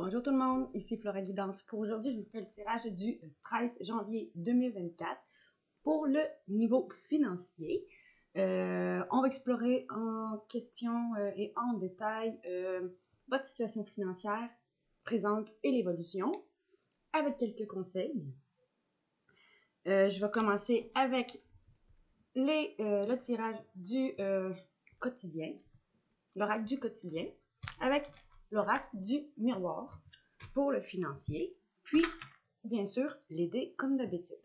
Bonjour tout le monde, ici Flora Guidance. Pour aujourd'hui, je vous fais le tirage du 13 janvier 2024 pour le niveau financier. On va explorer en question et en détail votre situation financière présente et l'évolution avec quelques conseils. Je vais commencer avec le tirage du quotidien, l'oracle du quotidien, avec l'oracle du miroir pour le financier, puis bien sûr l'aider comme d'habitude.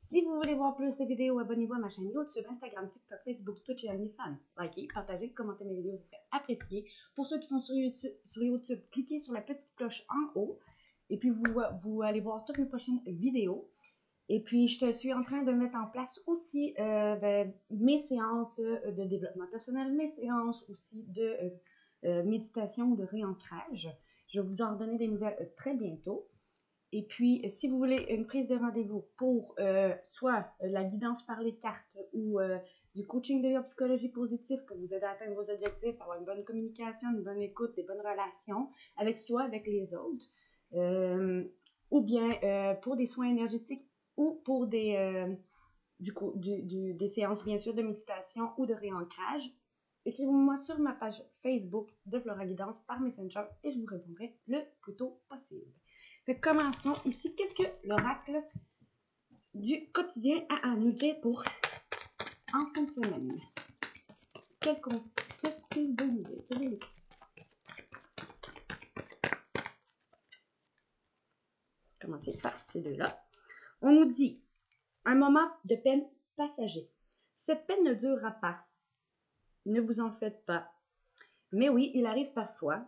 Si vous voulez voir plus de vidéos, abonnez-vous à ma chaîne YouTube, Instagram, TikTok, Facebook, Twitch et OnlyFans. Likez, partagez, commentez mes vidéos, c'est apprécié. Pour ceux qui sont sur YouTube, cliquez sur la petite cloche en haut et puis vous allez voir toutes mes prochaines vidéos. Et puis, je suis en train de mettre en place aussi mes séances de développement personnel, mes séances aussi de méditation ou de réancrage. Je vais vous en redonner des nouvelles très bientôt. Et puis, si vous voulez une prise de rendez-vous pour soit la guidance par les cartes ou du coaching de psychologie positive pour vous aider à atteindre vos objectifs, avoir une bonne communication, une bonne écoute, des bonnes relations avec soi, avec les autres, ou bien pour des soins énergétiques ou pour des séances, bien sûr, de méditation ou de réancrage, écrivez-moi sur ma page Facebook de Flora Guidance par Messenger et je vous répondrai le plus tôt possible. Fait, commençons ici. Qu'est-ce que l'oracle du quotidien a à nous dire pour en fin de semaine? Qu'est-ce qu'il veut nous dire? Commencer par ces deux-là. On nous dit un moment de peine passager. Cette peine ne durera pas. Ne vous en faites pas. Mais oui, il arrive parfois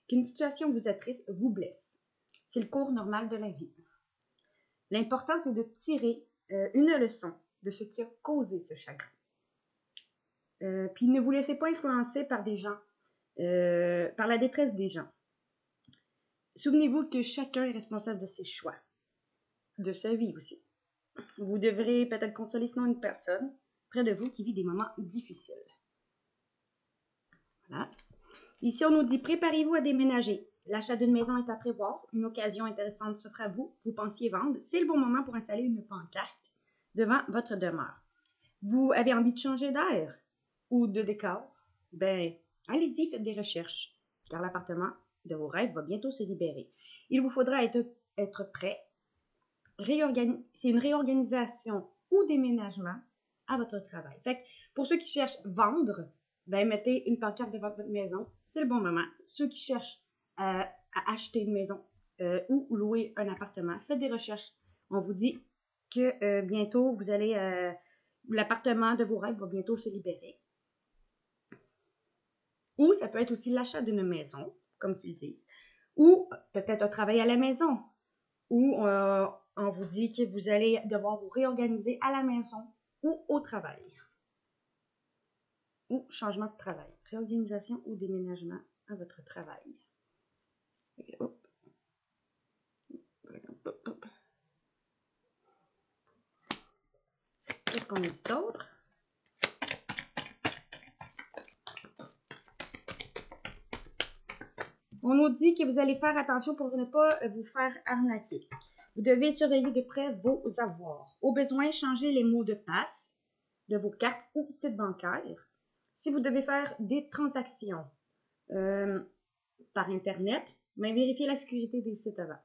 qu'une situation vous attriste, vous blesse. C'est le cours normal de la vie. L'important, c'est de tirer une leçon de ce qui a causé ce chagrin. Puis ne vous laissez pas influencer par des gens, par la détresse des gens. Souvenez-vous que chacun est responsable de ses choix, de sa vie aussi. Vous devrez peut-être consoler sinon une personne près de vous qui vit des moments difficiles. Voilà. Ici, on nous dit, préparez-vous à déménager. L'achat d'une maison est à prévoir. Une occasion intéressante s'offre à vous. Vous pensiez vendre. C'est le bon moment pour installer une pancarte devant votre demeure. Vous avez envie de changer d'air ou de décor? Ben, allez-y, faites des recherches, car l'appartement de vos rêves va bientôt se libérer. Il vous faudra être prêt. C'est une réorganisation ou déménagement à votre travail. Fait que pour ceux qui cherchent vendre, ben, mettez une pancarte devant votre maison. C'est le bon moment. Ceux qui cherchent à acheter une maison ou louer un appartement, faites des recherches. On vous dit que bientôt, l'appartement de vos rêves va bientôt se libérer. Ou ça peut être aussi l'achat d'une maison, comme ils disent. Ou peut-être un travail à la maison. Ou on vous dit que vous allez devoir vous réorganiser à la maison ou au travail. Ou changement de travail. Réorganisation ou déménagement à votre travail. Okay, hop. Qu'est-ce qu'on a dit d'autre? On nous dit que vous allez faire attention pour ne pas vous faire arnaquer. Vous devez surveiller de près vos avoirs. Au besoin, changez les mots de passe de vos cartes ou sites bancaires. Si vous devez faire des transactions par Internet, mais vérifiez la sécurité des sites avant.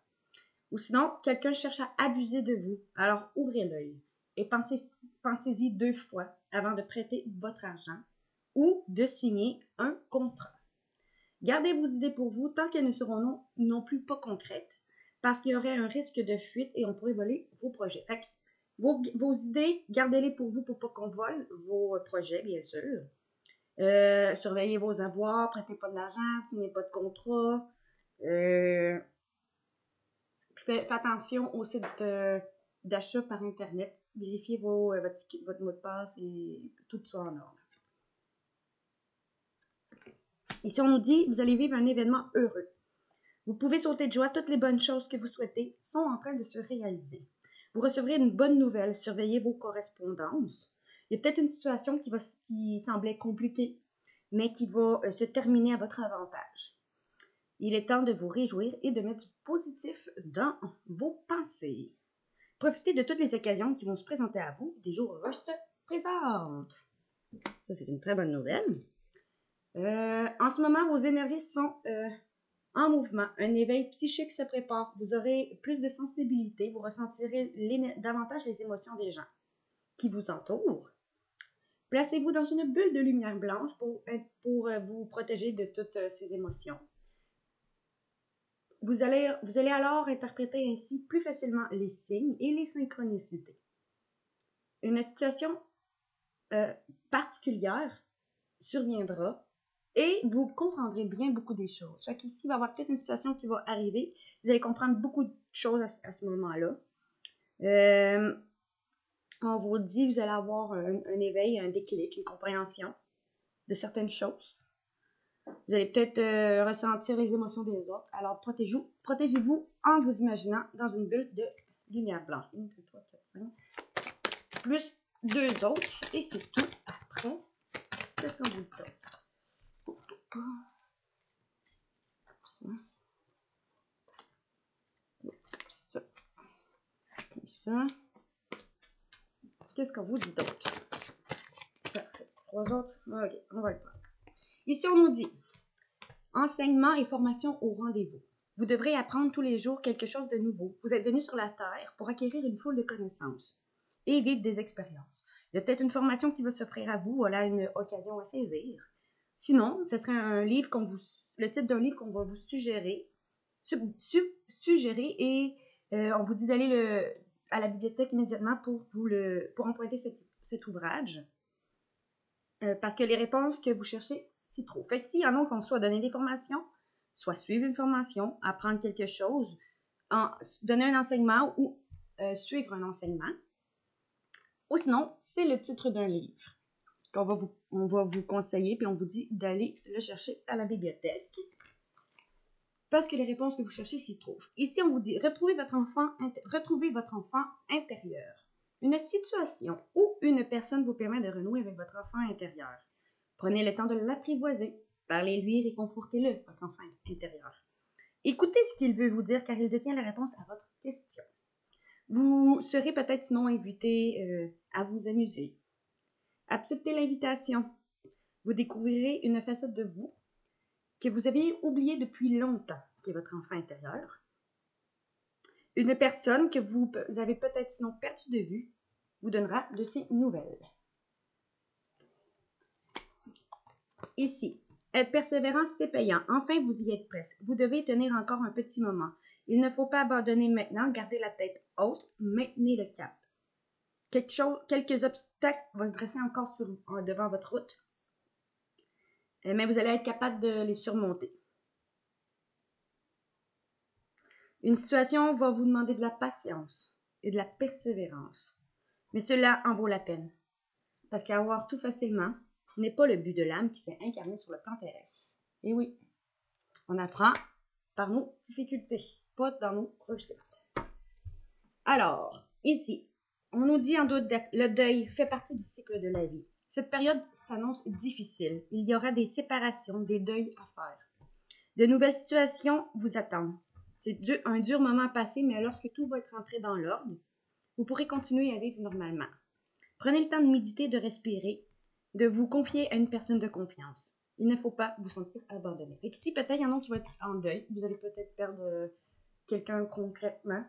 Ou sinon, quelqu'un cherche à abuser de vous. Alors, ouvrez l'œil et pensez-y 2 fois avant de prêter votre argent ou de signer un contrat. Gardez vos idées pour vous tant qu'elles ne seront non plus pas concrètes parce qu'il y aurait un risque de fuite et on pourrait voler vos projets. Fait que vos idées, gardez-les pour vous pour pas qu'on vole vos projets, bien sûr. Surveillez vos avoirs, prêtez pas de l'argent, signez pas de contrat. Faites attention au site d'achat par Internet. Vérifiez votre mot de passe et tout soit en ordre. Ici, on nous dit, vous allez vivre un événement heureux. Vous pouvez sauter de joie, toutes les bonnes choses que vous souhaitez sont en train de se réaliser. Vous recevrez une bonne nouvelle, surveillez vos correspondances. Il y a peut-être une situation qui semblait compliquée, mais qui va se terminer à votre avantage. Il est temps de vous réjouir et de mettre du positif dans vos pensées. Profitez de toutes les occasions qui vont se présenter à vous. Des jours heureux se présentent. Ça, c'est une très bonne nouvelle. En ce moment, vos énergies sont en mouvement. Un éveil psychique se prépare. Vous aurez plus de sensibilité. Vous ressentirez davantage les émotions des gens qui vous entourent. Placez-vous dans une bulle de lumière blanche pour vous protéger de toutes ces émotions. Vous allez alors interpréter ainsi plus facilement les signes et les synchronicités. Une situation particulière surviendra et vous comprendrez bien beaucoup des choses. Fait qu'ici, il va y avoir peut-être une situation qui va arriver. Vous allez comprendre beaucoup de choses à ce moment-là. On vous dit que vous allez avoir un éveil, un déclic, une compréhension de certaines choses. Vous allez peut-être ressentir les émotions des autres. Alors, protégez-vous en vous imaginant dans une bulle de lumière blanche. 1, 2, 3, 4, 5. Plus 2 autres. Et c'est tout. Après, qu'est-ce qu'on vous dit d'autre? Ça. Qu'est-ce qu'on vous dit d'autre? Parfait. 3 autres. Ok, on va le prendre. Ici, on nous dit enseignement et formation au rendez-vous. Vous devrez apprendre tous les jours quelque chose de nouveau. Vous êtes venu sur la Terre pour acquérir une foule de connaissances et vivre des expériences. Il y a peut-être une formation qui va s'offrir à vous, voilà une occasion à saisir. Sinon, ce serait un livre le titre d'un livre qu'on va vous suggérer et on vous dit d'aller à la bibliothèque immédiatement pour emprunter cet ouvrage. Parce que les réponses que vous cherchez s'y trouvent. Fait que s'il y en a qui vont soit donner des formations, soit suivre une formation, apprendre quelque chose, donner un enseignement ou suivre un enseignement. Ou sinon, c'est le titre d'un livre qu'on va vous conseiller, puis on vous dit d'aller le chercher à la bibliothèque. Parce que les réponses que vous cherchez s'y trouvent. Ici, on vous dit retrouvez votre enfant intérieur. Une situation ou une personne vous permet de renouer avec votre enfant intérieur. Prenez le temps de l'apprivoiser. Parlez-lui, réconfortez-le, votre enfant intérieur. Écoutez ce qu'il veut vous dire car il détient la réponse à votre question. Vous serez peut-être sinon invité à vous amuser. Acceptez l'invitation. Vous découvrirez une facette de vous que vous aviez oubliée depuis longtemps, qui est votre enfant intérieur. Une personne que vous avez peut-être sinon perdu de vue vous donnera de ses nouvelles. Ici, être persévérant, c'est payant. Enfin, vous y êtes presque. Vous devez tenir encore un petit moment. Il ne faut pas abandonner maintenant. Gardez la tête haute. Maintenez le cap. Quelques obstacles vont se dresser encore devant votre route. Mais vous allez être capable de les surmonter. Une situation va vous demander de la patience et de la persévérance. Mais cela en vaut la peine. Parce qu'avoir tout facilement n'est pas le but de l'âme qui s'est incarnée sur le plan terrestre. Et oui, on apprend par nos difficultés, pas dans nos réussites. Alors, ici, on nous dit en doute le deuil fait partie du cycle de la vie. Cette période s'annonce difficile. Il y aura des séparations, des deuils à faire. De nouvelles situations vous attendent. C'est un dur moment passé, mais lorsque tout va être rentré dans l'ordre, vous pourrez continuer à vivre normalement. Prenez le temps de méditer, de respirer, de vous confier à une personne de confiance. Il ne faut pas vous sentir abandonné. Et si peut-être il y en a qui vont être en deuil, vous allez peut-être perdre quelqu'un concrètement,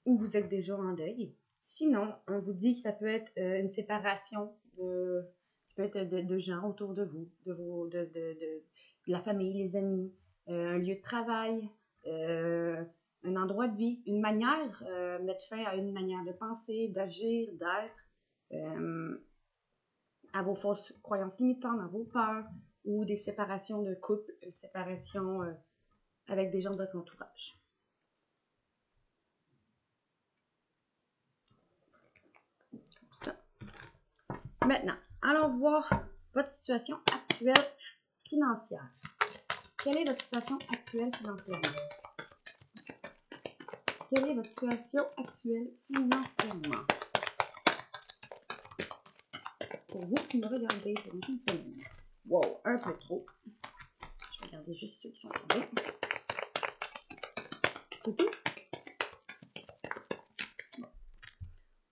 ou vous êtes déjà en deuil. Sinon, on vous dit que ça peut être une séparation de gens autour de vous, de la famille, les amis, un lieu de travail, un endroit de vie, une manière, mettre fin à une manière de penser, d'agir, d'être, à vos fausses croyances limitantes, à vos peurs, ou des séparations de couple, séparations avec des gens de votre entourage. Ça. Maintenant, allons voir votre situation actuelle financière. Quelle est votre situation actuelle financièrement? Quelle est votre situation actuelle financièrement? Pour vous qui me regardez pendant une semaine. Wow, un peu trop. regardez juste ceux qui sont tombés. C'est tout. Bon.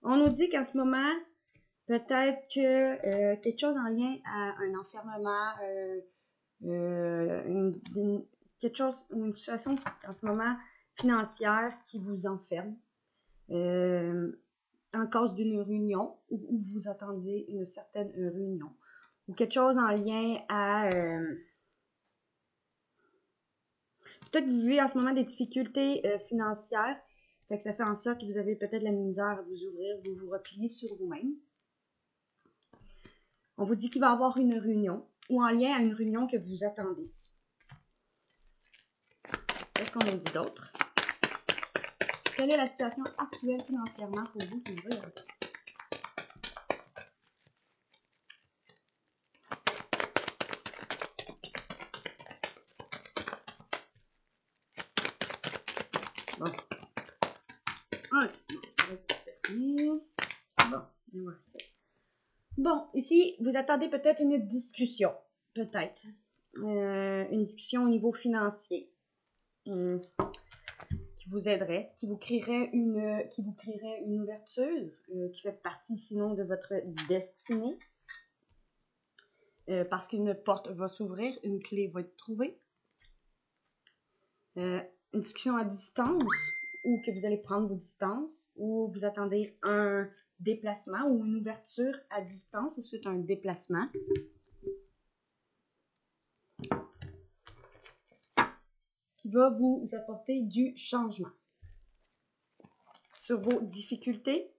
On nous dit qu'en ce moment, peut-être que quelque chose en lien à un enfermement, quelque chose ou une situation en ce moment financière qui vous enferme en cause d'une réunion où vous attendez une certaine réunion ou quelque chose en lien à peut-être que vous vivez en ce moment des difficultés financières, fait que ça fait en sorte que vous avez peut-être la misère à vous ouvrir, vous replier sur vous-même. On vous dit qu'il va y avoir une réunion ou en lien à une réunion que vous attendez. Qu'est-ce qu'on a dit d'autre? Quelle est la situation actuelle financièrement pour vous qui vous regardez? Bon. Bon, ici, vous attendez peut-être une discussion. Peut-être. Une discussion au niveau financier. Qui vous aiderait, qui vous créerait une ouverture, qui fait partie sinon de votre destinée. Parce qu'une porte va s'ouvrir, une clé va être trouvée. Une discussion à distance, ou que vous allez prendre vos distances, ou vous attendez un déplacement ou une ouverture à distance, ou c'est un déplacement. Qui va vous apporter du changement. Sur vos difficultés,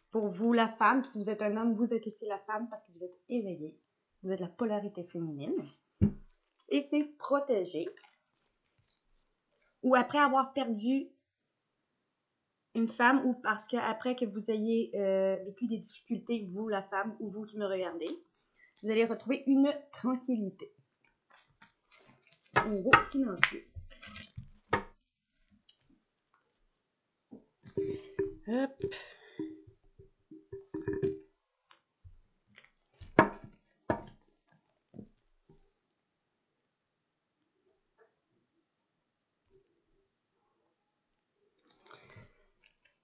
pour vous la femme, si vous êtes un homme, vous êtes aussi la femme parce que vous êtes éveillé. Vous êtes la polarité féminine. Et c'est protégé. Ou après avoir perdu une femme, ou parce qu'après que vous ayez vécu des difficultés, vous la femme, ou vous qui me regardez, vous allez retrouver une tranquillité. Au niveau financier. Hop.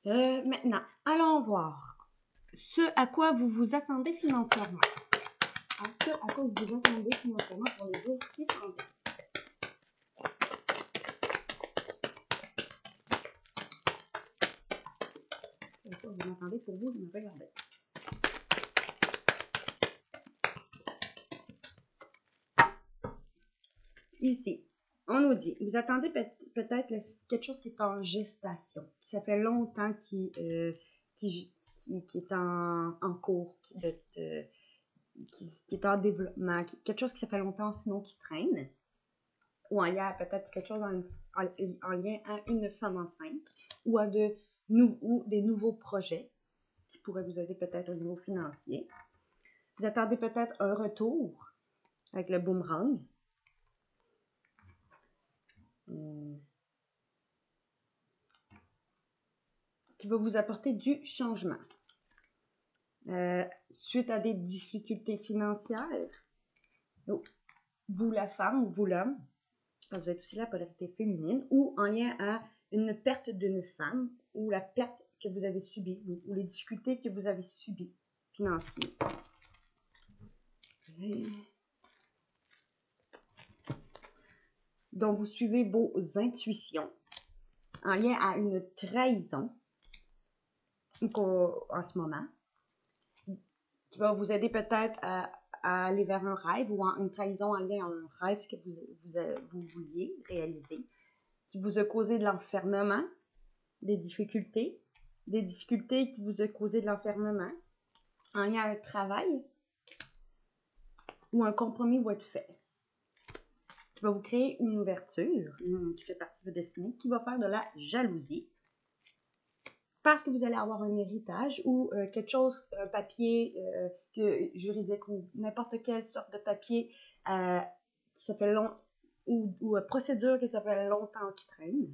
Maintenant, allons voir ce à quoi vous vous attendez financièrement. Ce à quoi vous vous attendez financièrement pour les jours qui s'en viennent. À quoi vous attendez pour vous de me regarder. Ici, on nous dit, vous attendez peut-être quelque chose qui est en gestation, qui ça fait longtemps qui est en cours, qui est en développement, quelque chose qui ça fait longtemps sinon qui traîne, ou en lien peut-être quelque chose en lien à une femme enceinte, ou à des nouveaux projets qui pourraient vous aider peut-être au niveau financier. Vous attendez peut-être un retour avec le boomerang. Qui va vous apporter du changement. Suite à des difficultés financières, vous la femme ou vous l'homme, parce que vous êtes aussi la polarité féminine, ou en lien à une perte d'une femme, ou la perte que vous avez subie, ou les difficultés que vous avez subies financières. Donc, vous suivez vos intuitions en lien à une trahison en ce moment, qui va vous aider peut-être à aller vers un rêve ou une trahison en lien à un rêve que vous vouliez réaliser, qui vous a causé de l'enfermement, des difficultés qui vous a causé de l'enfermement, en lien à un travail ou un compromis va être fait, qui va vous créer une ouverture qui fait partie de votre destinée, qui va faire de la jalousie, parce que vous allez avoir un héritage ou quelque chose, un papier juridique ou n'importe quelle sorte de papier qui s'appelle ou procédure qui s'appelle longtemps qui traîne,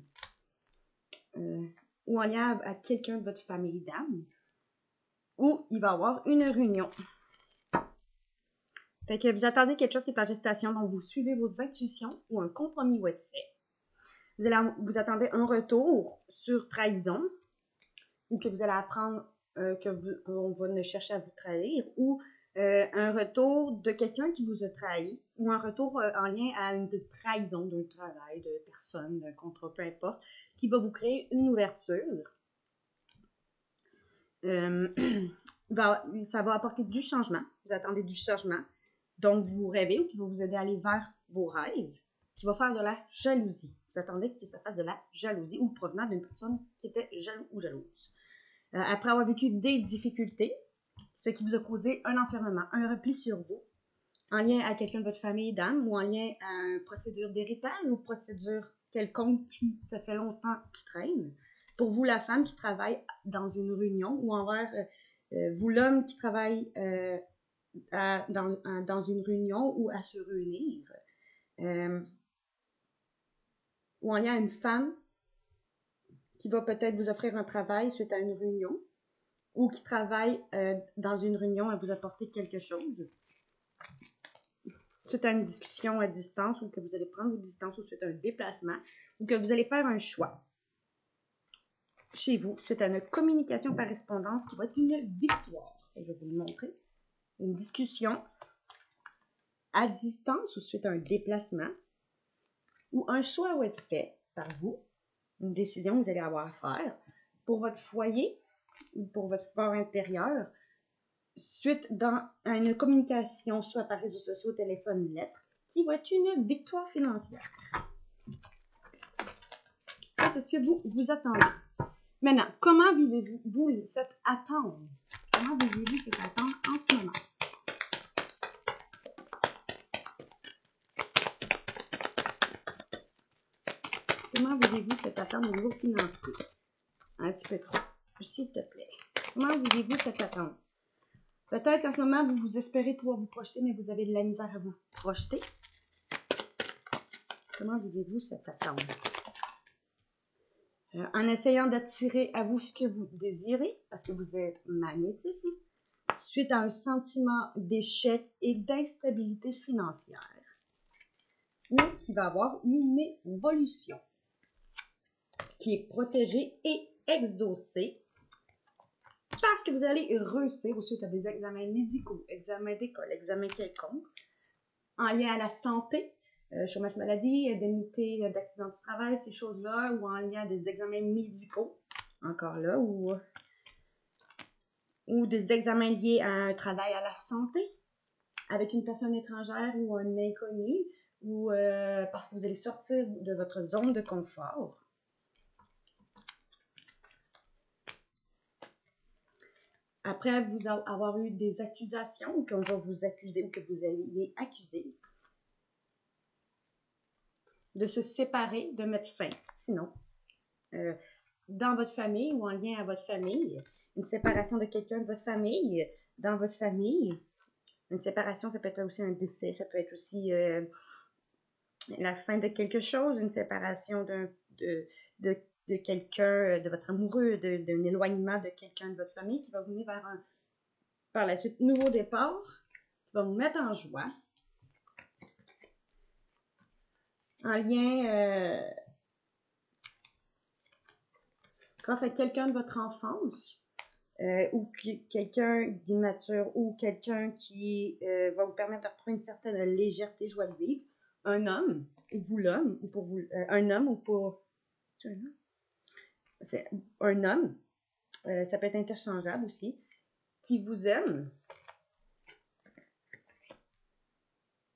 ou en lien à quelqu'un de votre famille d'âme, où il va y avoir une réunion. Fait que vous attendez quelque chose qui est en gestation, donc vous suivez vos intuitions ou un compromis va être fait. Vous attendez un retour sur trahison ou que vous allez apprendre qu'on va chercher à vous trahir ou un retour de quelqu'un qui vous a trahi ou un retour en lien à une trahison d'un travail, de personne, d'un contrat, peu importe, qui va vous créer une ouverture. Ça va apporter du changement. Vous attendez du changement. Donc, vous rêvez ou qui va vous aider à aller vers vos rêves, qui va faire de la jalousie. Vous attendez que ça fasse de la jalousie ou provenant d'une personne qui était jaloux ou jalouse. Après avoir vécu des difficultés, ce qui vous a causé un enfermement, un repli sur vous, en lien à quelqu'un de votre famille d'âme ou en lien à une procédure d'héritage ou procédure quelconque qui, ça fait longtemps, qui traîne. Pour vous, la femme qui travaille dans une réunion ou envers vous, l'homme qui travaille dans une réunion ou à se réunir. Ou en lien à une femme qui va peut-être vous offrir un travail suite à une réunion ou qui travaille dans une réunion à vous apporter quelque chose. Suite à une discussion à distance ou que vous allez prendre vos distances ou suite à un déplacement ou que vous allez faire un choix chez vous suite à une communication par correspondance qui va être une victoire. Et je vais vous le montrer. Une discussion à distance ou suite à un déplacement ou un choix va être fait par vous, une décision que vous allez avoir à faire pour votre foyer ou pour votre fort intérieur suite à une communication soit par réseaux sociaux, téléphone, lettre qui va être une victoire financière. Ça, c'est ce que vous attendez. Maintenant, comment vivez-vous cette attente? Comment vivez-vous cette attente en ce moment? Comment vivez-vous cette attente au niveau financier? Un petit peu trop, s'il te plaît. Comment vivez-vous cette attente? Peut-être qu'en ce moment, vous espérez pouvoir vous projeter, mais vous avez de la misère à vous projeter. Comment vivez-vous cette attente? En essayant d'attirer à vous ce que vous désirez, parce que vous êtes magnétique, suite à un sentiment d'échec et d'instabilité financière, ou qui va avoir une évolution, qui est protégée et exaucée, parce que vous allez réussir suite à des examens médicaux, examens d'école, examens quelconques, en lien à la santé, chômage maladie, indemnité d'accident du travail, ces choses-là, ou en lien à des examens médicaux, encore là, ou des examens liés à un travail à la santé, avec une personne étrangère ou un inconnu, ou parce que vous allez sortir de votre zone de confort. Après vous avoir eu des accusations, ou qu'on va vous accuser, ou que vous ayez accusé, de se séparer, de mettre fin. Sinon, dans votre famille ou en lien à votre famille, une séparation de quelqu'un de votre famille, dans votre famille, une séparation, ça peut être aussi un décès, ça peut être aussi la fin de quelque chose, une séparation de quelqu'un, de votre amoureux, d'un éloignement de quelqu'un de votre famille qui va vous mener vers par la suite, nouveau départ, qui va vous mettre en joie. En lien grâce à quelqu'un de votre enfance ou quelqu'un d'immature ou quelqu'un qui va vous permettre de retrouver une certaine légèreté, joie de vivre. Un homme, ou vous l'homme, ou pour vous, un homme ou pour... C'est un homme, ça peut être interchangeable aussi, qui vous aime,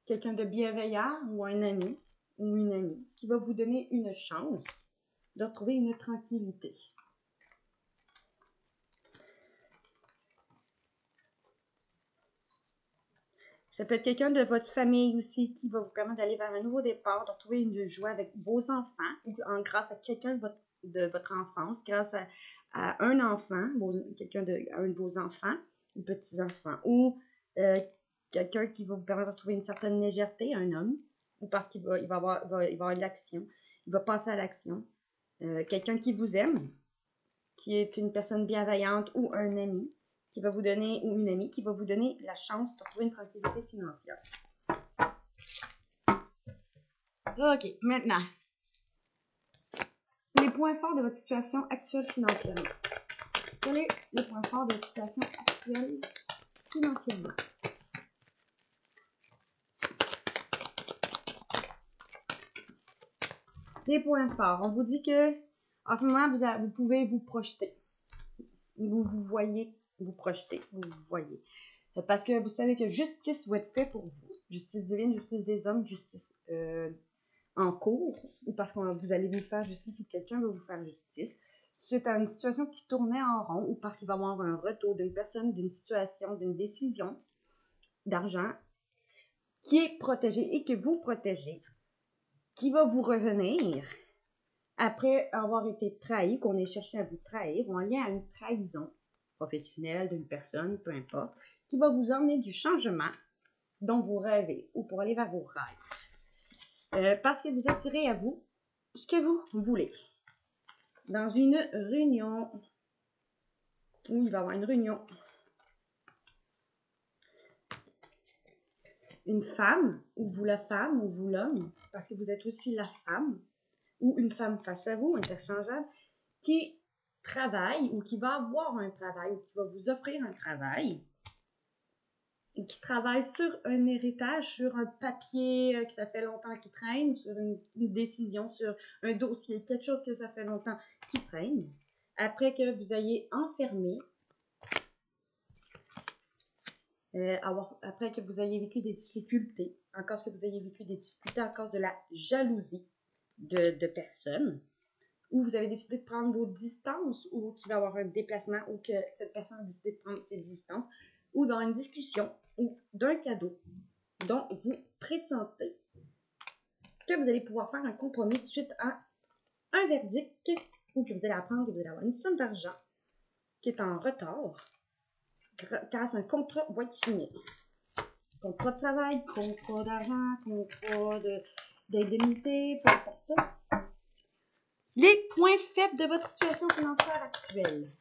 quelqu'un de bienveillant ou un ami ou une amie qui va vous donner une chance de retrouver une tranquillité. Ça peut être quelqu'un de votre famille aussi qui va vous permettre d'aller vers un nouveau départ, de retrouver une joie avec vos enfants ou grâce à quelqu'un de votre enfance, grâce à un enfant, un de vos enfants ou petits-enfants, ou quelqu'un qui va vous permettre de retrouver une certaine légèreté, un homme, ou parce qu'il va avoir de l'action, il va passer à l'action. Quelqu'un qui vous aime, qui est une personne bienveillante ou un ami, qui va vous donner, ou une amie qui va vous donner la chance de retrouver une tranquillité financière. OK, maintenant, les points forts de votre situation actuelle financièrement. Quel est le point fort de votre situation actuelle financièrement? Les points forts. On vous dit que en ce moment, vous pouvez vous projeter. Vous voyez, vous projetez, vous voyez. Parce que vous savez que justice va être faite pour vous. Justice divine, justice des hommes, justice en cours, ou parce que vous allez vous faire justice ou quelqu'un va vous faire justice. C'est une situation qui tournait en rond ou parce qu'il va y avoir un retour d'une personne, d'une situation, d'une décision d'argent qui est protégée et que vous protégez, qui va vous revenir après avoir été trahi, qu'on ait cherché à vous trahir ou en lien à une trahison professionnelle d'une personne, peu importe, qui va vous emmener du changement dont vous rêvez ou pour aller vers vos rêves. Parce que vous attirez à vous ce que vous voulez. Dans une réunion, où il va y avoir une réunion, une femme, ou vous la femme, ou vous l'homme, parce que vous êtes aussi la femme, ou une femme face à vous, interchangeable, qui travaille, ou qui va avoir un travail, ou qui va vous offrir un travail, et qui travaille sur un héritage, sur un papier que ça fait longtemps qu'il traîne, sur une décision, sur un dossier, quelque chose que ça fait longtemps qu'il traîne. Après que vous ayez enfermé, après que vous ayez vécu des difficultés, en cause que vous ayez vécu des difficultés en cause de la jalousie de personnes, ou vous avez décidé de prendre vos distances, ou qu'il va y avoir un déplacement, ou que cette personne a décidé de prendre ses distances, ou dans une discussion, ou d'un cadeau dont vous pressentez que vous allez pouvoir faire un compromis suite à un verdict, ou que vous allez apprendre que vous allez avoir une somme d'argent qui est en retard, grâce à un contrat va être signé. Contrat de travail, contrat d'argent, contrat d'indemnité, peu importe. Les points faibles de votre situation financière actuelle.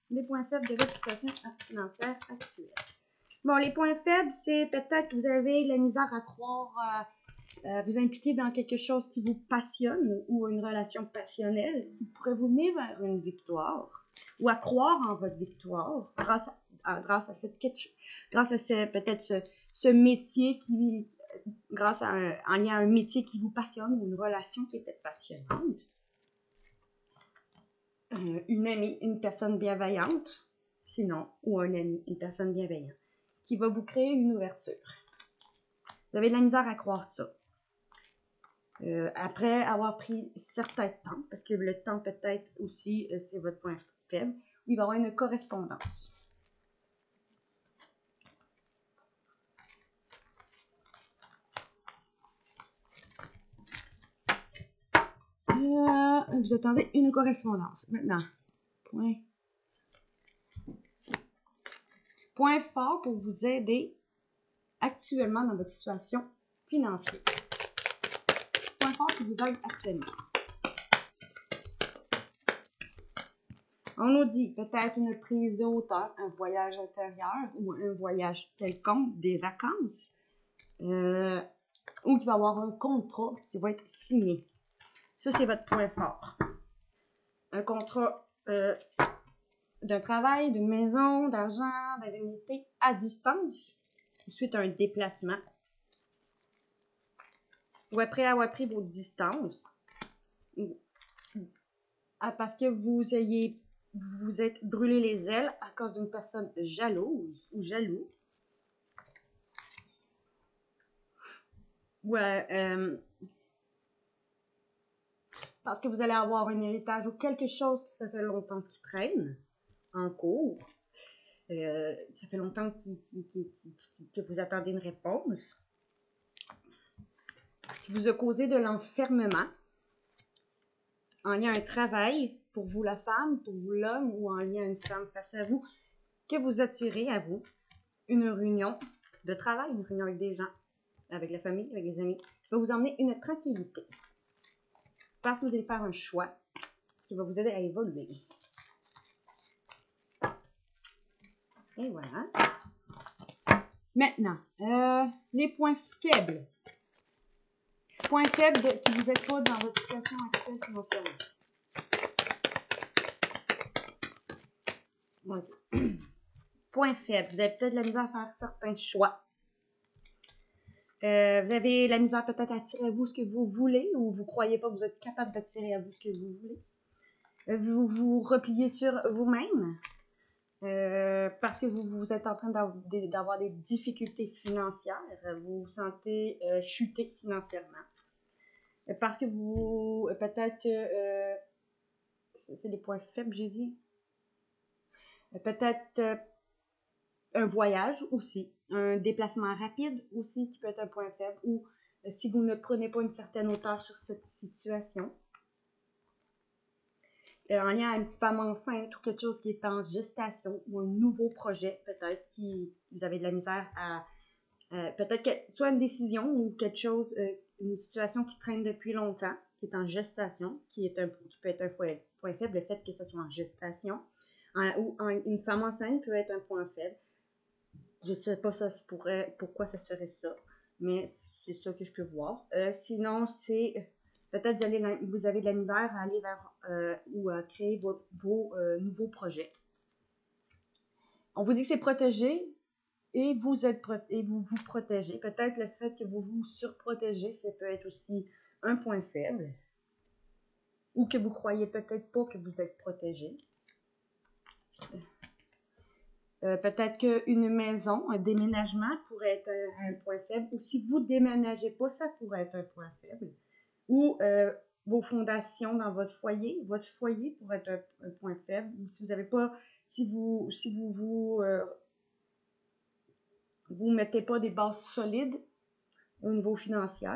Les points faibles de votre situation financière actuelle. Bon, les points faibles, c'est peut-être que vous avez la misère à croire, vous impliquer dans quelque chose qui vous passionne ou une relation passionnelle qui pourrait vous mener vers une victoire ou à croire en votre victoire grâce à peut-être ce métier qui, en lien à un métier qui vous passionne ou une relation qui est peut-être passionnante. Une amie, une personne bienveillante, sinon, ou un ami, une personne bienveillante, qui va vous créer une ouverture. Vous avez de la misère à croire ça. Après avoir pris certains temps, parce que le temps peut-être aussi, c'est votre point faible, où il va y avoir une correspondance. Vous attendez une correspondance. Maintenant, point fort pour vous aider actuellement dans votre situation financière. Point fort qui vous aide actuellement. On nous dit peut-être une prise de hauteur, un voyage intérieur ou un voyage quelconque, des vacances, ou qu'il va y avoir un contrat qui va être signé. Ça, c'est votre point fort. Un contrat d'un travail, d'une maison, d'argent, d'indemnité à distance, suite à un déplacement, ou après avoir pris vos distances, parce que vous êtes brûlé les ailes à cause d'une personne jalouse ou jaloux. Parce que vous allez avoir un héritage ou quelque chose qui ça fait longtemps qui traîne en cours. Ça fait longtemps que vous attendez une réponse. Qui vous a causé de l'enfermement. En lien à un travail, pour vous la femme, pour vous l'homme, ou en lien à une femme face à vous, que vous attirez à vous une réunion de travail, une réunion avec des gens, avec la famille, avec les amis, qui va vous emmener une tranquillité. parce que vous allez faire un choix qui va vous aider à évoluer. Et voilà. Maintenant, les points faibles. Points faibles qui vous aident pas dans votre situation actuelle financièrement. Okay. Point faible. Vous avez peut-être la misère à faire certains choix. Vous avez la misère peut-être à attirer à vous ce que vous voulez ou vous ne croyez pas que vous êtes capable d'attirer à vous ce que vous voulez. Vous vous repliez sur vous-même parce que vous êtes en train d'avoir des difficultés financières. Vous vous sentez chuter financièrement. Parce que vous, peut-être que, c'est les points faibles, j'ai dit. Peut-être un voyage aussi, un déplacement rapide aussi qui peut être un point faible, ou si vous ne prenez pas une certaine hauteur sur cette situation. En lien à une femme enceinte ou quelque chose qui est en gestation, ou un nouveau projet peut-être qui vous avez de la misère à... peut-être que soit une décision ou quelque chose, une situation qui traîne depuis longtemps, qui est en gestation, qui peut être un point faible, le fait que ce soit en gestation, ou une femme enceinte peut être un point faible. Je ne sais pas pourquoi ça serait ça, mais c'est ça que je peux voir. Sinon, c'est peut-être vous avez de la misère à aller vers ou à créer vos nouveaux projets. On vous dit que c'est protégé et vous vous protégez. Peut-être le fait que vous vous surprotégez, ça peut être aussi un point faible. Ou que vous croyez peut-être pas que vous êtes protégé. Peut-être qu'une maison, un déménagement pourrait être un point faible. Ou si vous ne déménagez pas, ça pourrait être un point faible. Ou vos fondations dans votre foyer pourrait être un point faible. Ou si vous n'avez pas, si vous mettez pas des bases solides au niveau financier.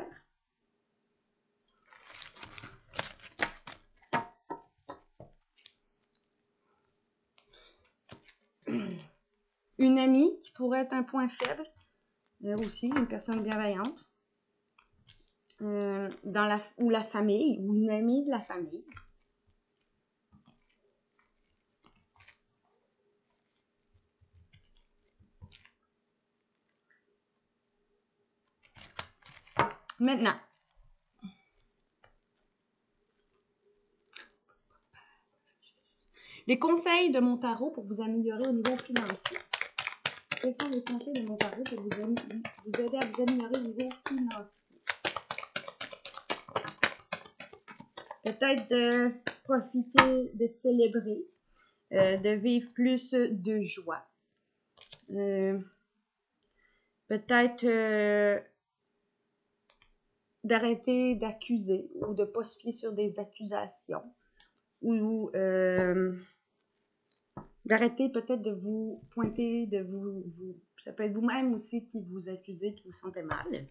Une amie qui pourrait être un point faible, aussi, une personne bienveillante. Ou la famille, ou une amie de la famille. Maintenant, les conseils de mon tarot pour vous améliorer au niveau financier. Quels sont les conseils de mon tarot pour vous aider à vous améliorer au niveau financier? Peut-être de profiter, de célébrer, de vivre plus de joie. Peut-être d'arrêter d'accuser ou de ne pas se fier sur des accusations. Ou d'arrêter peut-être de vous pointer, ça peut être vous-même aussi qui vous accusez, qui vous sentez mal.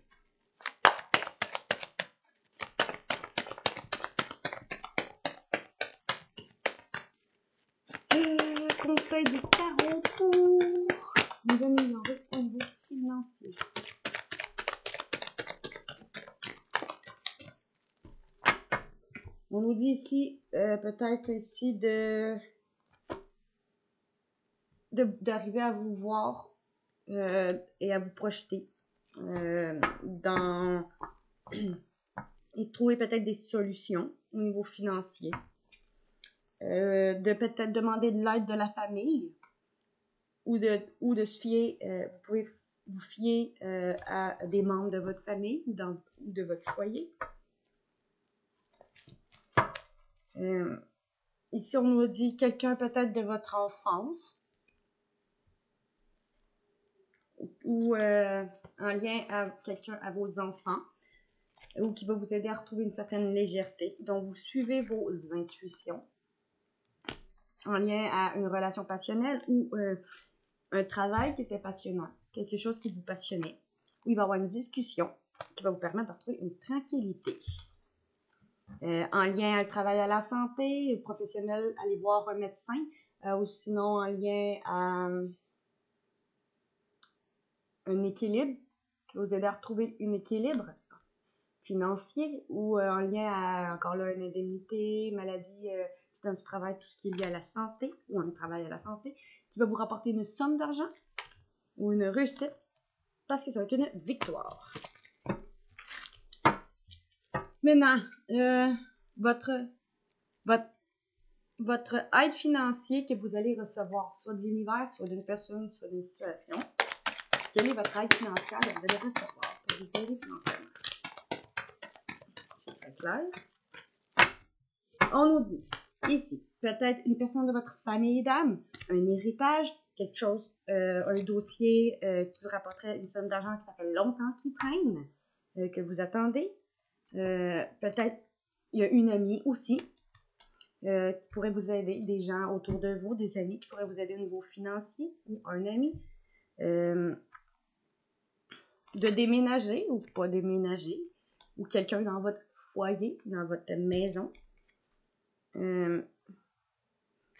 Conseil du tarot pour vous améliorer au niveau financier. On nous dit ici, peut-être ici d'arriver à vous voir et à vous projeter et trouver peut-être des solutions au niveau financier. De peut-être demander de l'aide de la famille ou de se fier, vous pouvez vous fier à des membres de votre famille ou de votre foyer. Ici, on nous dit quelqu'un peut-être de votre enfance ou en lien à quelqu'un, à vos enfants, ou qui va vous aider à retrouver une certaine légèreté. Donc, vous suivez vos intuitions en lien à une relation passionnelle ou un travail qui était passionnant, quelque chose qui vous passionnait. Il va y avoir une discussion qui va vous permettre de retrouver une tranquillité. En lien à un travail à la santé, professionnel, aller voir un médecin, ou sinon en lien à un équilibre, qui va vous aider à retrouver un équilibre financier ou en lien à, encore là, une indemnité, maladie, accident du travail, tout ce qui est lié à la santé ou un travail à la santé, qui va vous rapporter une somme d'argent ou une réussite parce que ça va être une victoire. Maintenant, votre aide financière que vous allez recevoir, soit de l'univers, soit d'une personne, soit d'une situation, quelle est votre aide financière que vous allez recevoir pour vous aider financièrement? C'est très clair. On nous dit ici, peut-être une personne de votre famille d'âme, un héritage, quelque chose, un dossier qui vous rapporterait une somme d'argent que ça fait longtemps qu'il traîne, que vous attendez. Peut-être il y a une amie aussi qui pourrait vous aider, des gens autour de vous, des amis qui pourraient vous aider au niveau financier ou un ami. De déménager ou pas déménager, ou quelqu'un dans votre foyer, dans votre maison. On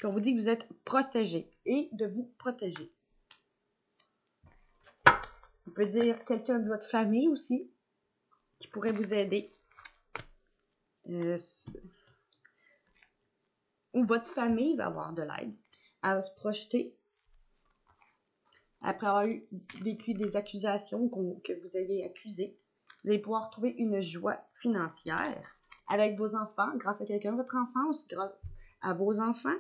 vous dit que vous êtes protégé et de vous protéger. On peut dire quelqu'un de votre famille aussi qui pourrait vous aider. Ou votre famille va avoir de l'aide à se projeter après avoir vécu des accusations que vous ayez accusées. Vous allez pouvoir trouver une joie financière avec vos enfants, grâce à quelqu'un de votre enfance, grâce à vos enfants,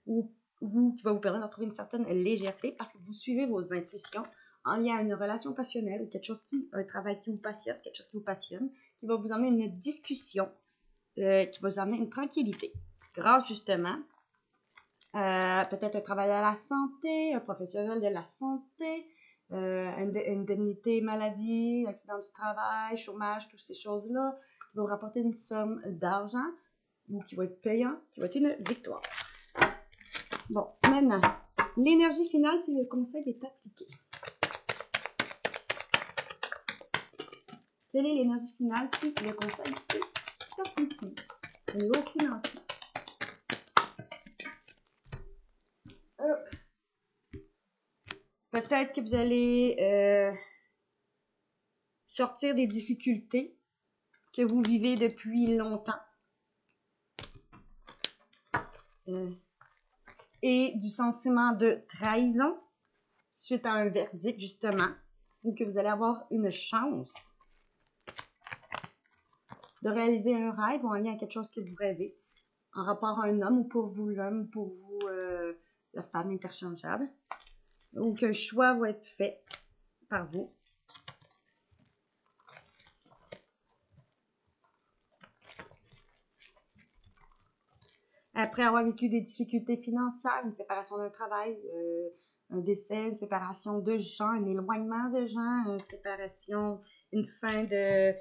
ou qui va vous permettre de trouver une certaine légèreté parce que vous suivez vos intuitions en lien à une relation passionnelle ou quelque chose un travail qui vous passionne, quelque chose qui vous passionne, qui va vous emmener une discussion, qui va vous amener une tranquillité. Grâce justement peut-être un travail à la santé, un professionnel de la santé, indemnité maladie, accident du travail, chômage, toutes ces choses-là, qui vont rapporter une somme d'argent ou qui va être payant, qui va être une victoire. Bon, maintenant, l'énergie finale, si le conseil est appliqué. Quelle est l'énergie finale si le conseil est appliqué au niveau financier? Peut-être que vous allez sortir des difficultés que vous vivez depuis longtemps. Et du sentiment de trahison suite à un verdict, justement, ou que vous allez avoir une chance de réaliser un rêve ou en lien à quelque chose que vous rêvez, en rapport à un homme ou pour vous l'homme, ou pour vous la femme interchangeable, ou qu'un choix va être fait par vous. Après avoir vécu des difficultés financières, une séparation d'un travail, un décès, une séparation de gens, un éloignement de gens, une séparation, une fin de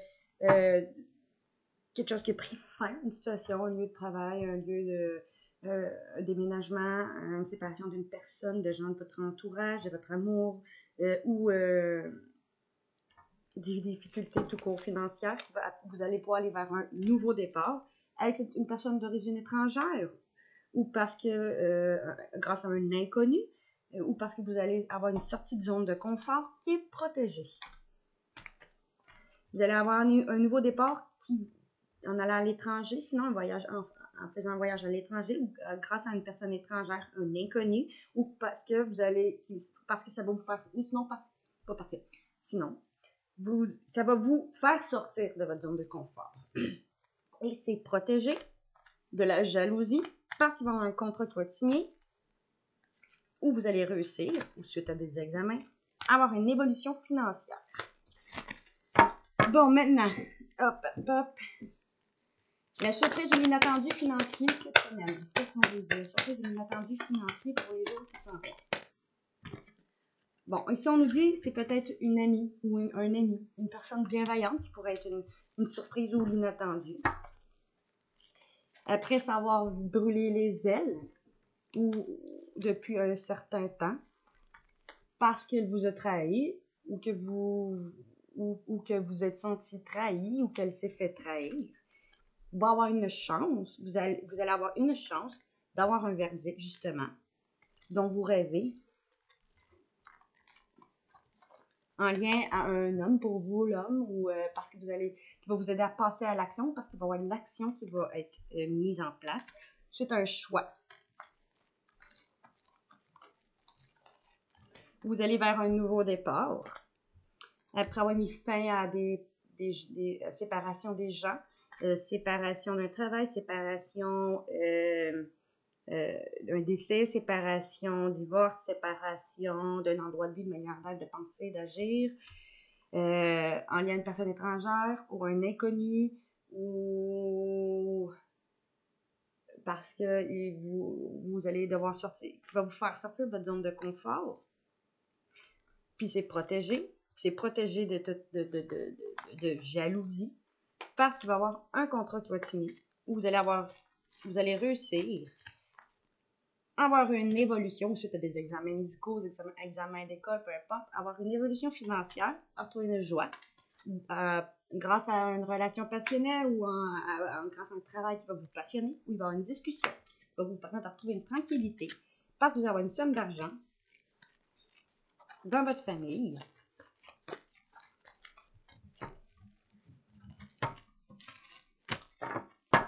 quelque chose qui a pris fin, une situation, un lieu de travail, un lieu de un déménagement, une séparation d'une personne, de gens de votre entourage, de votre amour, ou des difficultés tout court financières, vous allez pouvoir aller vers un nouveau départ avec une personne d'origine étrangère, ou parce que, grâce à un inconnu, ou parce que vous allez avoir une sortie de zone de confort qui est protégée. Vous allez avoir un nouveau départ en allant à l'étranger, sinon un voyage en faisant un voyage à l'étranger, ou grâce à une personne étrangère, un inconnu, ou parce que parce que ça va vous faire, ou sinon, pas parce que, sinon, ça va vous faire sortir de votre zone de confort. Et c'est protégé de la jalousie parce qu'il va y avoir un contrat qui va être signé où vous allez réussir, ou suite à des examens, à avoir une évolution financière. Bon, maintenant, hop. La surprise de l'inattendu financier cette semaine. Qu'est-ce qu'on veut dire? La surprise de l'inattendu financier pour les jours qui s'en viennent. Bon, ici on nous dit c'est peut-être une amie ou un ami, une personne bienveillante qui pourrait être une surprise ou l'inattendu. Après savoir brûler les ailes, ou depuis un certain temps, parce qu'elle vous a trahi, ou que vous êtes senti trahi, ou qu'elle s'est fait trahir, vous allez avoir une chance, vous allez avoir une chance d'avoir un verdict, justement, dont vous rêvez, en lien à un homme pour vous, l'homme, ou parce que qui va vous aider à passer à l'action parce qu'il va y avoir une action qui va être mise en place. C'est un choix. Vous allez vers un nouveau départ. Après avoir mis fin à des séparations des gens, séparation d'un travail, séparation d'un décès, séparation, divorce, séparation d'un endroit de vie, de manière d'être, de penser, d'agir, en lien à une personne étrangère ou un inconnu, ou parce que vous allez devoir sortir, qui va vous faire sortir de votre zone de confort. Puis c'est protégé de jalousie, parce qu'il va y avoir un contrat qui va être signé, où vous allez réussir à avoir une évolution suite à des examens médicaux, des examens d'école, peu importe, avoir une évolution financière, retrouver une joie, grâce à une relation passionnelle ou grâce à un travail qui va vous passionner, ou il va y avoir une discussion qui va vous permettre de retrouver une tranquillité, parce que vous allez avoir une somme d'argent dans votre famille.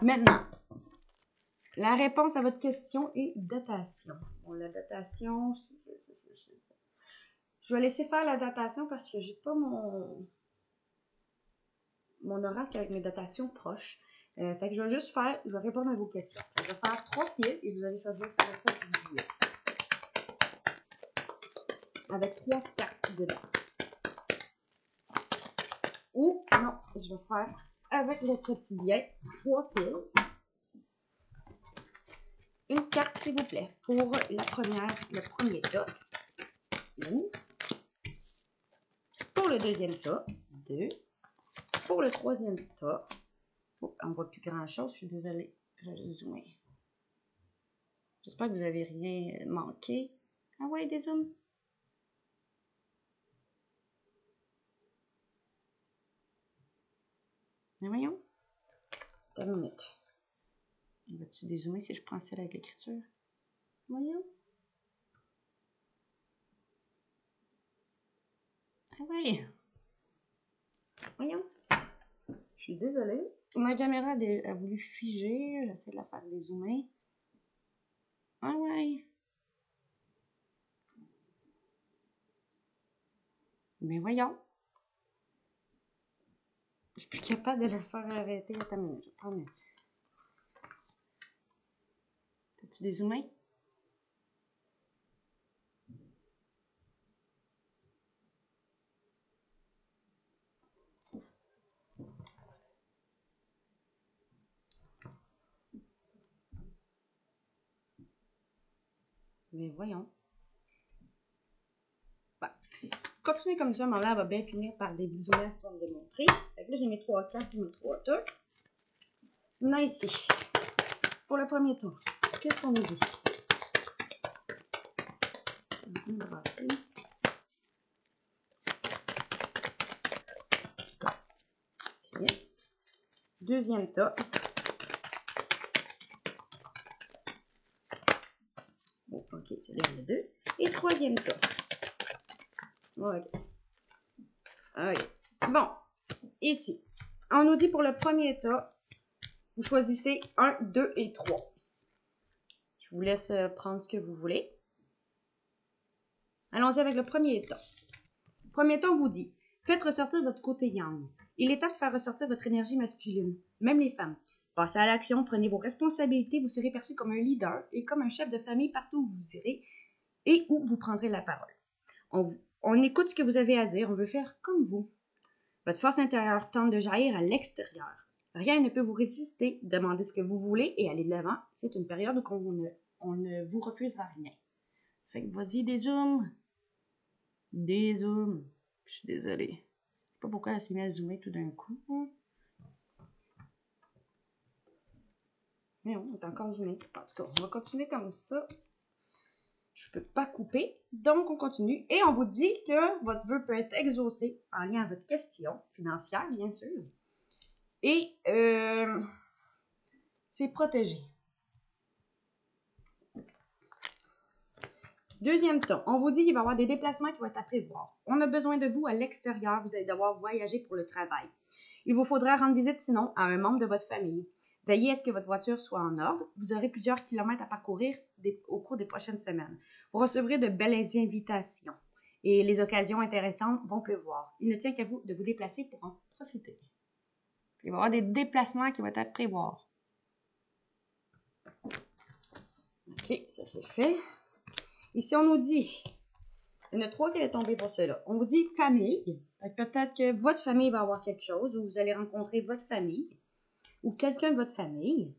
Maintenant, la réponse à votre question est datation. Bon, la datation, je vais laisser faire la datation parce que j'ai pas mon oracle avec mes datations proches. Fait que je vais répondre à vos questions. Je vais faire 3 pieds et vous allez choisir sur le fait que vous voulez. Avec 3 cartes dedans. Ou non, je vais faire avec le quotidien 3 piles. Une carte, s'il vous plaît, pour le premier tas. Une. Pour le deuxième tas, 2. Pour le troisième tas, oh, on ne voit plus grand-chose, je suis désolée. Je vais juste zoomer. J'espère que vous n'avez rien manqué. Ah ouais, des zooms. Mais voyons. Attends une minute. Va-tu dézoomer si je prends celle avec l'écriture? Voyons. Ah ouais. Voyons. Je suis désolée. Ma caméra a voulu figer. J'essaie de la faire dézoomer. Ah ouais. Mais voyons. Je suis plus capable de la faire arrêter. Attends une minute. Je vais prendre. T'as-tu dézoomé? Mais voyons. Bah, continuez comme ça, maman va bien finir par des visuels pour me démontrer. Fait que là, j'ai mes 3 cartes et mes 3 tas. Maintenant, ici, pour le premier tour, qu'est-ce qu'on nous dit? Okay. Deuxième tas. Bon, ok, celui-là, il y en a 2. Et troisième tas. Ok. Ok. Bon, ici, on nous dit pour le premier tas, vous choisissez 1, 2 et 3. Je vous laisse prendre ce que vous voulez. Allons-y avec le premier tas. Le premier tas, on vous dit, faites ressortir votre côté yang. Il est temps de faire ressortir votre énergie masculine, même les femmes. Passez à l'action, prenez vos responsabilités, vous serez perçu comme un leader et comme un chef de famille partout où vous irez et où vous prendrez la parole. On écoute ce que vous avez à dire, on veut faire comme vous. Votre force intérieure tente de jaillir à l'extérieur. Rien ne peut vous résister, demandez ce que vous voulez et allez de l'avant. C'est une période où on ne vous refusera rien. Fait que vas-y, des zooms. Des zooms. Je suis désolée. Je sais pas pourquoi elle s'est mise à zoomer tout d'un coup. Mais on est encore zoomé. En tout cas, on va continuer comme ça. Je ne peux pas couper. Donc, on continue. Et on vous dit que votre vœu peut être exaucé en lien à votre question financière, bien sûr. Et c'est protégé. Deuxième temps, on vous dit qu'il va y avoir des déplacements qui vont être à prévoir. On a besoin de vous à l'extérieur. Vous allez devoir voyager pour le travail. Il vous faudra rendre visite sinon à un membre de votre famille. Veillez à ce que votre voiture soit en ordre. Vous aurez plusieurs kilomètres à parcourir au cours des prochaines semaines. Vous recevrez de belles invitations et les occasions intéressantes vont pleuvoir. Il ne tient qu'à vous de vous déplacer pour en profiter. Il va y avoir des déplacements qui vont être à prévoir. Ok, ça c'est fait. Ici, on nous dit, il y en a 3 qui est tombé pour cela. On vous dit famille. Peut-être que votre famille va avoir quelque chose ou vous allez rencontrer votre famille ou quelqu'un de votre famille.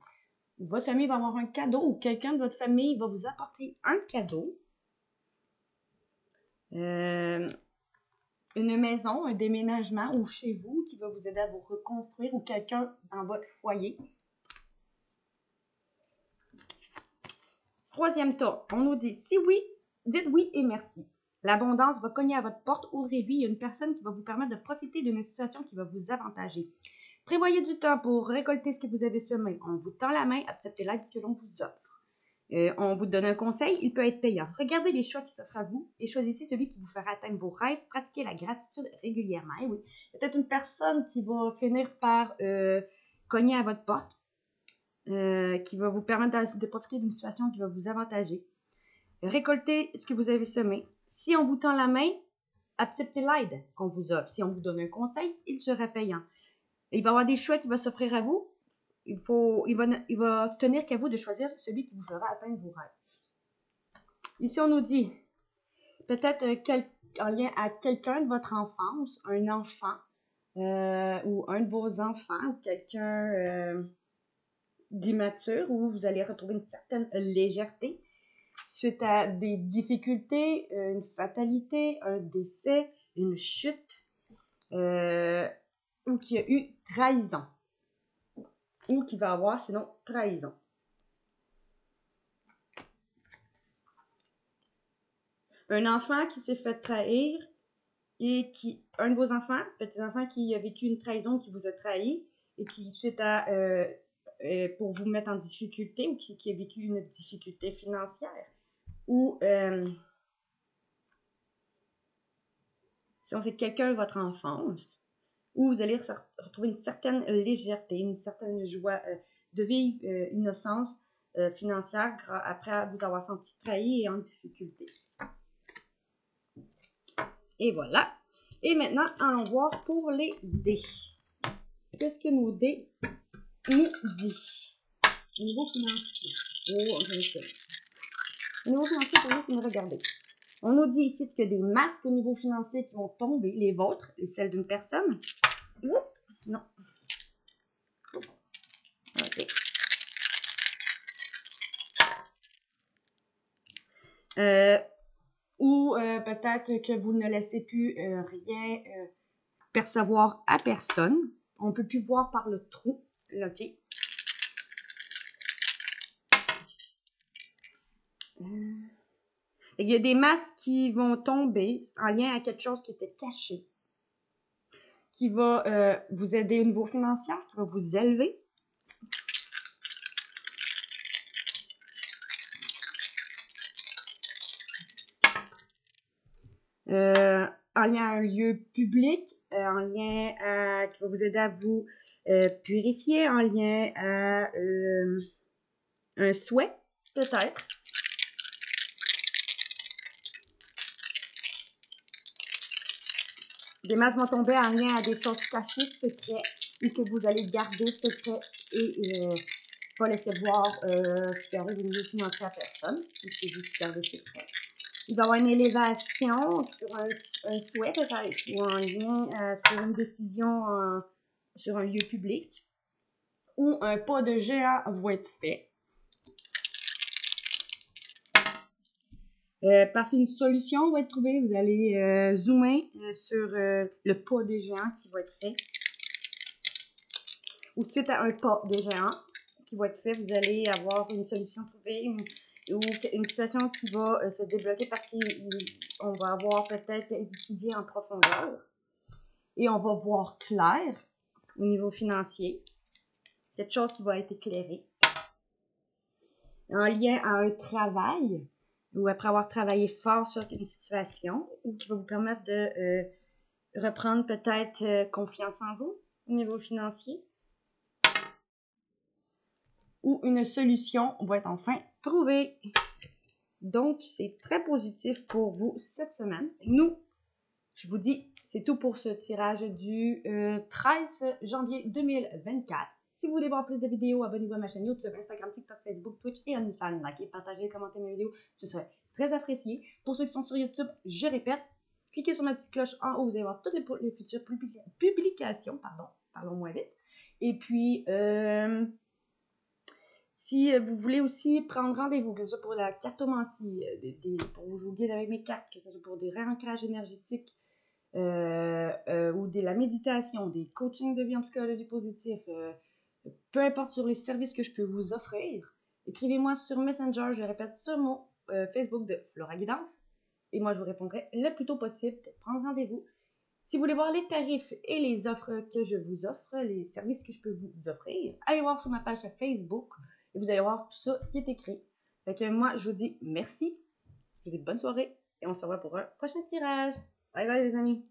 Ou votre famille va avoir un cadeau ou quelqu'un de votre famille va vous apporter un cadeau. Une maison, un déménagement ou chez vous qui va vous aider à vous reconstruire ou quelqu'un dans votre foyer. 3e tas, on nous dit si oui, dites oui et merci. L'abondance va cogner à votre porte, ouvrez-lui, il y a une personne qui va vous permettre de profiter d'une situation qui va vous avantager. Prévoyez du temps pour récolter ce que vous avez semé. On vous tend la main, acceptez l'aide que l'on vous offre. On vous donne un conseil, il peut être payant. Regardez les choix qui s'offrent à vous et choisissez celui qui vous fera atteindre vos rêves. Pratiquez la gratitude régulièrement. Et oui, peut-être une personne qui va finir par cogner à votre porte, qui va vous permettre de profiter d'une situation qui va vous avantager. Récoltez ce que vous avez semé. Si on vous tend la main, acceptez l'aide qu'on vous offre. Si on vous donne un conseil, il sera payant. Il va y avoir des choix qui vont s'offrir à vous. Il va tenir qu'à vous de choisir celui qui vous fera atteindre vos rêves. Ici, on nous dit peut-être en lien à quelqu'un de votre enfance, un enfant ou un de vos enfants ou quelqu'un d'immature où vous allez retrouver une certaine légèreté suite à des difficultés, une fatalité, un décès, une chute ou qu'il y a eu trahison. Ou qu'il va avoir sinon trahison. Un enfant qui s'est fait trahir et un de vos enfants, petit-enfant qui a vécu une trahison, qui vous a trahi et qui, suite à, pour vous mettre en difficulté ou qui a vécu une difficulté financière. Ou, si on sait quelqu'un de votre enfance, où vous allez retrouver une certaine légèreté, une certaine joie de vivre, innocence financière après vous avoir senti trahi et en difficulté. Et voilà. Et maintenant, allons voir pour les dés. Qu'est-ce que nos dés nous disent? Au niveau financier. Oh, au niveau financier, pour vous qui me regardez. On nous dit ici que des masques au niveau financier qui vont tomber, les vôtres et celles d'une personne. Oups, non. OK. Ou peut-être que vous ne laissez plus rien percevoir à personne. On ne peut plus voir par le trou. OK. Il y a des masques qui vont tomber en lien à quelque chose qui était caché, qui va vous aider au niveau financier, qui va vous élever. En lien à un lieu public, en lien à, qui va vous aider à vous purifier, en lien à un souhait, peut-être. Des masques vont tomber en lien à des choses cachées, secrets, ou que vous allez garder secrets et pas laisser voir ce qui arrive au niveau financier à personne, si c'est juste garder secret. Il va y avoir une élévation sur un souhait peut-être, ou un lien sur une décision sur un lieu public, ou un pas de géant va être fait. Parce qu'une solution va être trouvée, vous allez zoomer sur le pas des géants qui va être fait. Ou suite à un pas des géants qui va être fait, vous allez avoir une solution trouvée ou une situation qui va se débloquer parce qu'on va avoir peut-être étudié en profondeur et on va voir clair au niveau financier. Quelque chose qui va être éclairé. En lien à un travail ou après avoir travaillé fort sur une situation ou qui va vous permettre de reprendre peut-être confiance en vous. au niveau financier ou une solution va être enfin trouvée. Donc, c'est très positif pour vous cette semaine. Nous, je vous dis, c'est tout pour ce tirage du 13 janvier 2024. Si vous voulez voir plus de vidéos, abonnez-vous à ma chaîne YouTube, Instagram, TikTok, Facebook, Twitch et OnlyFans. Likez, partagez, commentez mes vidéos, ce serait très apprécié. Pour ceux qui sont sur YouTube, je répète, cliquez sur ma petite cloche en haut, vous allez voir toutes les futures publications. Parlons moins vite. Et puis, si vous voulez aussi prendre rendez-vous, que ce soit pour la cartomancie, pour vous guider avec mes cartes, que ce soit pour des réancrages énergétiques, ou de la méditation, des coachings de vie en psychologie positive, peu importe sur les services que je peux vous offrir, écrivez-moi sur Messenger, je répète, sur mon Facebook de Flora Guidance, et moi je vous répondrai le plus tôt possible pour prendre rendez-vous. Si vous voulez voir les tarifs et les offres que je vous offre, les services que je peux vous offrir, allez voir sur ma page Facebook et vous allez voir tout ça qui est écrit. Fait que moi, je vous dis merci, je vous dis bonne soirée et on se revoit pour un prochain tirage. Bye bye les amis!